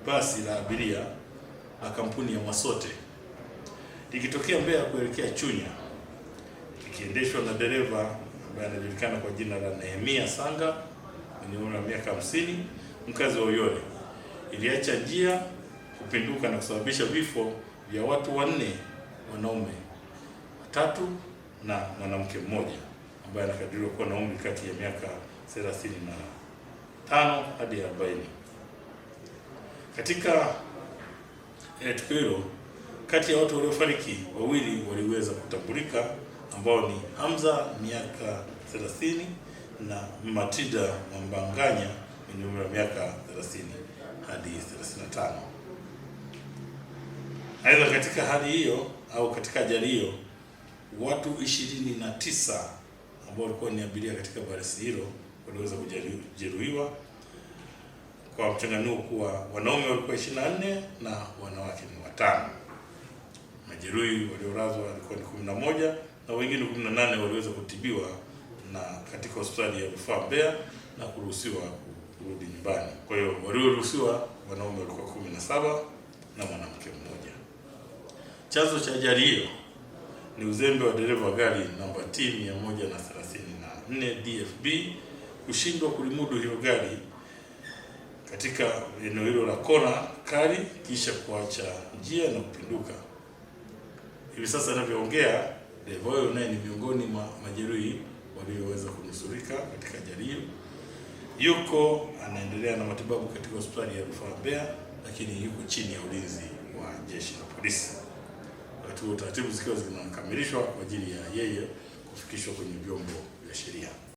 basi la abiria la kampuni ya Masote likitokea Mbeya kuelekea Chunya, likiendeshwa na dereva ambaye anajulikana kwa jina la Nehemia Sanga mwenye umri wa miaka 50, mkazi wa Uyole. Iliacha njia, kupinduka na kusababisha vifo vya watu 4, wanaume 3 na mwanamke mmoja ambaye anakadiriwa kuwa na umri kati ya miaka 35 hadi 40. Katika tukio hilo, kati ya watu waliofariki, 2 waliweza kutambulika ambao ni Hamza miaka 30 na Matilda Mwambanganya mwenye umri wa miaka 30 hadi 35. Aidha, katika hali hiyo au katika ajali hiyo, watu 29 ambao walikuwa ni abiria katika basi hilo waliweza kujeruhiwa kwa mchanganyiko kuwa wanaume walikuwa 24 na wanawake ni 5. Majeruhi waliolazwa walikuwa ni 11 na wengine 18 waliweza kutibiwa na katika hospitali ya Rufaa Mbeya na kuruhusiwa kurudi nyumbani. Kwa hiyo walioruhusiwa wanaume walikuwa 17 na mwanamke mmoja. Chanzo cha ajali hiyo ni uzembe wa dereva wa gari namba T 134 DFB kushindwa kulimudu hilo gari katika eneo hilo la kona kali, kisha kuacha njia na kupinduka. Hivi sasa ninavyoongea, dereva huyo naye ni miongoni mwa majeruhi walioweza kunusurika katika ajali hiyo. Yuko anaendelea na matibabu katika hospitali ya Rufaa Mbeya, lakini yuko chini ya ulinzi wa jeshi la polisi. Wakati taratibu zikiwa zinakamilishwa kwa ajili ya yeye kufikishwa kwenye vyombo vya sheria.